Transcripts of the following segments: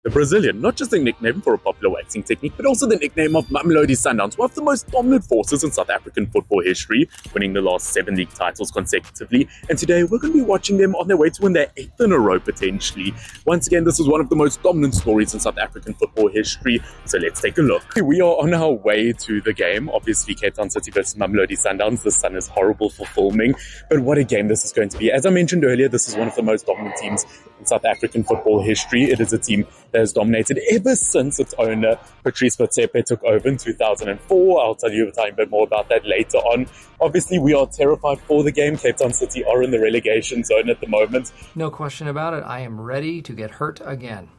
The Brazilian, not just a nickname for a popular waxing technique, but also the nickname of Mamelodi Sundowns, one of the most dominant forces in South African football history, winning the last 7 league titles consecutively. And today we're going to be watching them on their way to win their 8th in a row potentially. Once again, this is one of the most dominant stories in South African football history, so let's take a look. We are on our way to the game, obviously Cape Town City versus Mamelodi Sundowns. The sun is horrible for filming, but what a game this is going to be. As I mentioned earlier, this is one of the most dominant teams in South African football history. It is a team that has dominated ever since its owner, Patrice Motsepe, took over in 2004. I'll tell you a tiny bit more about that later on. Obviously, we are terrified for the game. Cape Town City are in the relegation zone at the moment. No question about it. I am ready to get hurt again.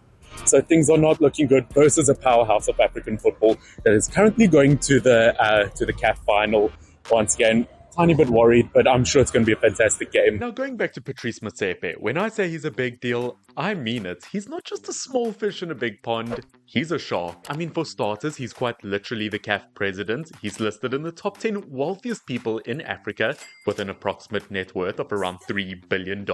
So things are not looking good versus a powerhouse of African football that is currently going to the CAF final once again. Tiny bit worried, but I'm sure it's going to be a fantastic game. Now, going back to Patrice Motsepe, when I say he's a big deal, I mean it. He's not just a small fish in a big pond, he's a shark. I mean, for starters, he's quite literally the CAF president. He's listed in the top 10 wealthiest people in Africa with an approximate net worth of around $3 billion.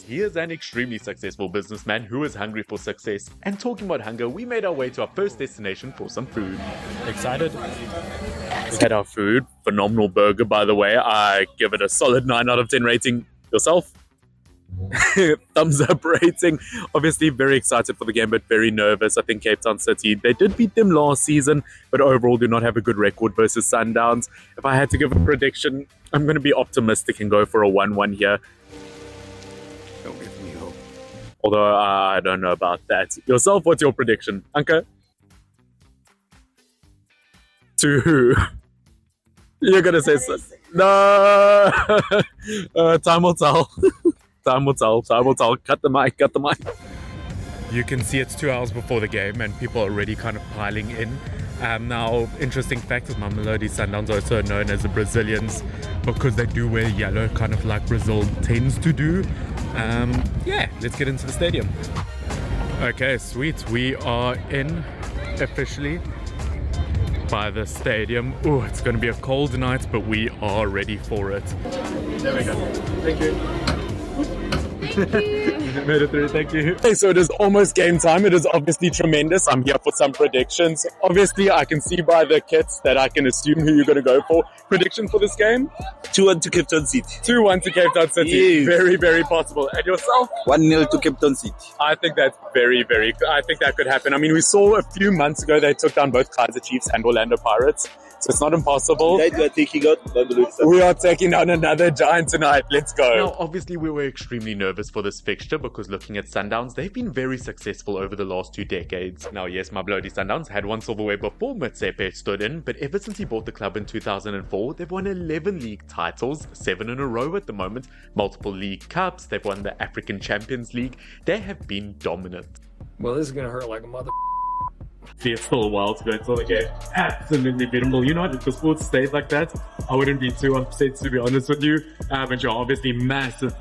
He is an extremely successful businessman who is hungry for success. And talking about hunger, we made our way to our first destination for some food. Excited? We had our food. Phenomenal burger, by the way. I give it a solid 9 out of 10 rating. Yourself? Thumbs up rating. Obviously very excited for the game, but very nervous. I think Cape Town City, they did beat them last season, but overall do not have a good record versus Sundowns. If I had to give a prediction, I'm going to be optimistic and go for a 1-1 here. Don't give me hope. Although I don't know about that. Yourself, what's your prediction? Anka? To who? You're going to say so. No! Time will tell. Time will tell. Time will tell. Cut the mic. Cut the mic. You can see it's 2 hours before the game and people are already kind of piling in. Now, interesting fact is Mamelodi Sundowns, also known as the Brazilians, because they do wear yellow, kind of like Brazil tends to do. Yeah, let's get into the stadium. Okay, sweet. We are in officially by the stadium. Oh, it's going to be a cold night, but we are ready for it. There we go. Thank you. Thank you. Made it through, thank you. Okay, so it is almost game time. It is obviously tremendous. I'm here for some predictions. Obviously, I can see by the kits that I can assume who you're going to go for. Prediction for this game? 2-1 to Cape Town City. 2-1 to Cape Town City. Yes. Very, very possible. And yourself? 1-0 to Cape Town City. I think that's very, very good. I think that could happen. I mean, we saw a few months ago they took down both Kaizer Chiefs and Orlando Pirates. So it's not impossible. Tonight we are taking out Mamelodi Sundowns. We are taking down another giant tonight. Let's go. Now, obviously, we were extremely nervous for this fixture because looking at Sundowns, they've been very successful over the last 2 decades. Now, yes, Mamelodi Sundowns had one silverware before Motsepe stood in, but ever since he bought the club in 2004, they've won 11 league titles, 7 in a row at the moment, multiple league cups, they've won the African Champions League. They have been dominant. Well, this is gonna hurt like a mother. It's still a while to go until the game. Absolutely beatable. You know what? If the sport stayed like that, I wouldn't be too upset, to be honest with you. But you're obviously massive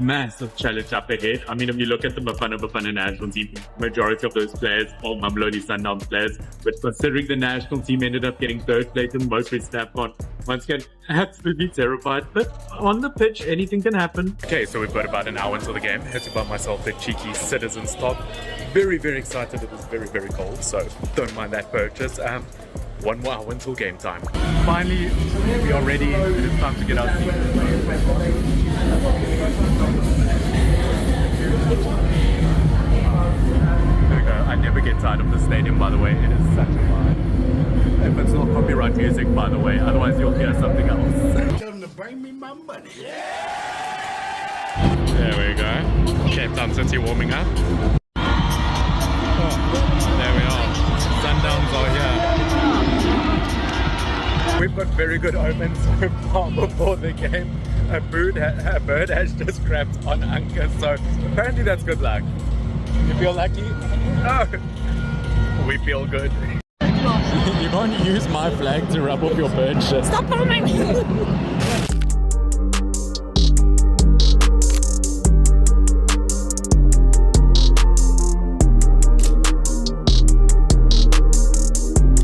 challenge up ahead. I mean, if you look at the Bafana national team, majority of those players are Mamelodi Sundowns players. But considering the national team ended up getting 3rd place in the most recent AFCON, once again, absolutely terrified. But on the pitch, anything can happen. Okay, so we've got about an hour until the game. Had to buy myself a cheeky Citizens top. Very, very excited. It was very, very cold, so don't mind that purchase. 1 more hour until game time. Finally, we are ready. It is time to get our seat. There we go. I never get tired of the stadium, by the way. It is such a vibe. If it's not copyright music, by the way, otherwise you'll hear something else. Tell them to bring me my money. There we go. Cape Town City warming up. There we are. Sundowns are here. We've got very good omens so far before the game. A bird has just crapped on Anka, so apparently that's good luck. You feel lucky? No. We feel good. You can't use my flag to rub off your bird shit. Stop filming me!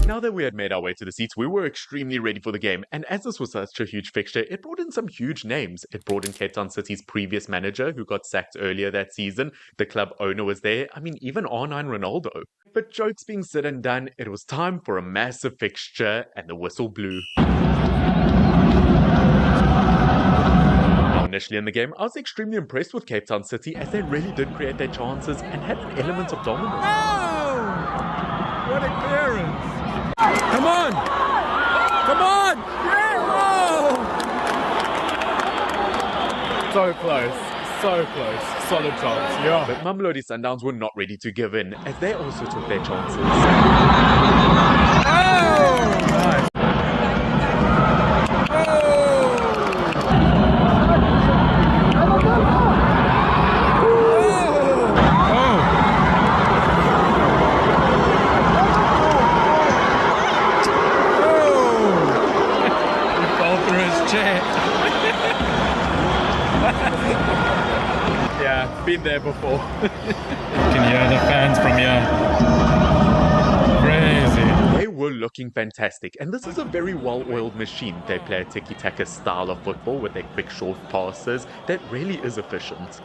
Now that we had made our way to the seats, we were extremely ready for the game. And as this was such a huge fixture, it brought in some huge names. It brought in Cape Town City's previous manager, who got sacked earlier that season. The club owner was there. I mean, even R9 Ronaldo. But jokes being said and done, it was time for a massive fixture, and the whistle blew. Initially in the game, I was extremely impressed with Cape Town City as they really did create their chances and had an element of dominance. Oh! What a clearance! Come on! Come on! Oh! So close. So close. Solid chance. Yeah. But Mamelodi Sundowns were not ready to give in as they also took their chances. Oh! Nice. Yeah, been there before. You can hear the fans from here. Crazy. They were looking fantastic, and this is a very well-oiled machine. They play a tiki-taka style of football with their quick short passes that really is efficient.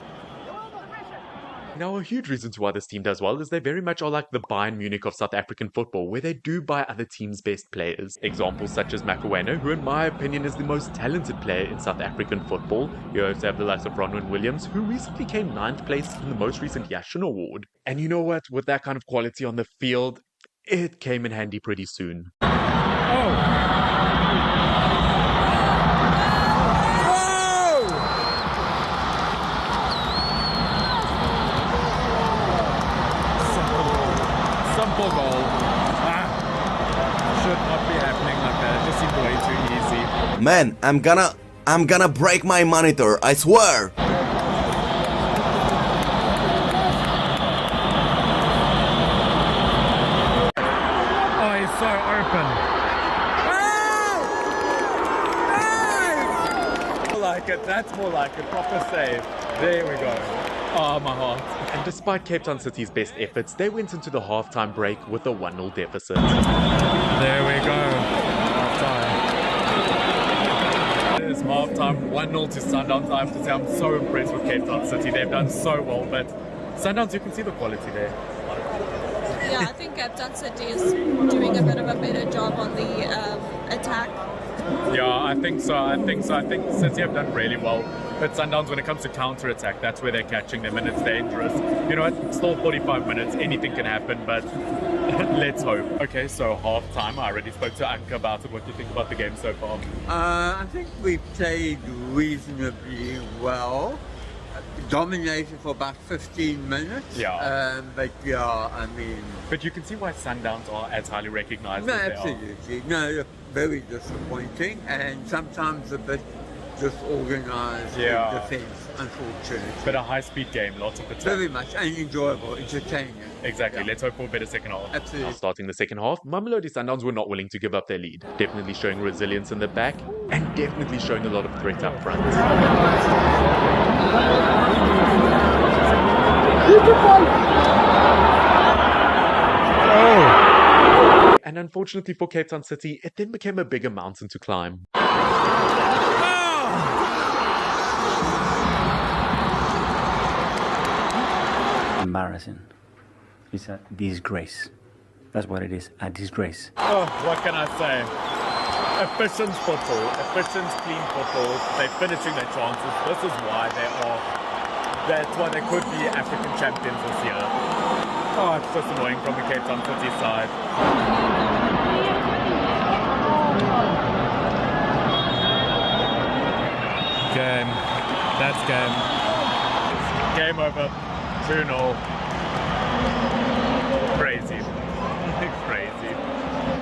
Now, a huge reason to why this team does well is they very much are like the Bayern Munich of South African football, where they do buy other teams' best players. Examples such as Mamelodi, who in my opinion is the most talented player in South African football. You also have the likes of Bronwyn Williams, who recently came 9th place in the most recent Yashin Award. And you know what? With that kind of quality on the field, it came in handy pretty soon. Simple goal. Should not be happening like that. It just seemed way too easy. Man, I'm gonna break my monitor, I swear! Oh, he's so open. Oh! Nice! More like it. That's more like it. Proper save. There we go. Oh, my heart. And despite Cape Town City's best efforts, they went into the halftime break with a 1-0 deficit. There we go. Halftime. It is halftime, 1-0 to Sundowns. I have to say, I'm so impressed with Cape Town City. They've done so well, but Sundowns, you can see the quality there. Yeah, I think Cape Town City is doing a bit of a better job on the attack. Yeah, I think so. I think City have done really well. But Sundowns, when it comes to counter-attack, that's where they're catching them, and it's dangerous. You know what? It's still 45 minutes. Anything can happen, but let's hope. Okay, so half-time. I already spoke to Anka about it. What do you think about the game so far? I think we played reasonably well. Dominated for about 15 minutes. Yeah. But yeah, I mean... But you can see why Sundowns are as highly recognized No, as they absolutely. No, very disappointing and sometimes a bit disorganized defense, unfortunately. But a high-speed game, lots of attack. Very much, and enjoyable, entertaining. Exactly. Yeah. Let's hope for a better second half. Absolutely. Now, starting the second half, Mamelodi Sundowns were not willing to give up their lead. Definitely showing resilience in the back, and definitely showing a lot of threat up front. And unfortunately for Cape Town City, it then became a bigger mountain to climb. Embarrassing. It's a disgrace. That's what it is, a disgrace. Oh, what can I say? Efficient football, efficient, clean football. They're finishing their chances. This is why they are. That's why they could be African champions this year. Oh, it's just annoying from the Cape Town City side. Game. That's game. Game over. 2-0. Crazy. Crazy.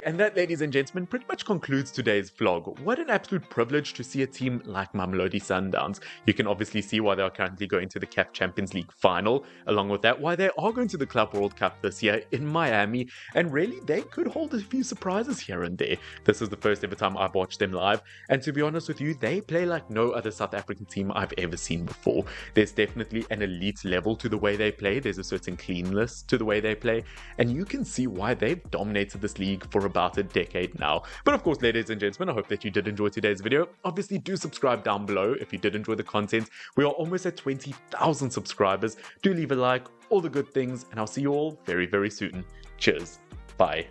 And that, ladies and gentlemen, pretty much concludes today's vlog. What an absolute privilege to see a team like Mamelodi Sundowns. You can obviously see why they are currently going to the CAF Champions League final. Along with that, why they are going to the Club World Cup this year in Miami. And really, they could hold a few surprises here and there. This is the first ever time I've watched them live. And to be honest with you, they play like no other South African team I've ever seen before. There's definitely an elite level to the way they play. There's a certain cleanness to the way they play. And you can see why they've dominated this league for a about a decade now. But of course, ladies and gentlemen, I hope that you did enjoy today's video. Obviously, do subscribe down below if you did enjoy the content. We are almost at 20,000 subscribers. Do leave a like, all the good things, and I'll see you all very, very soon. Cheers. Bye.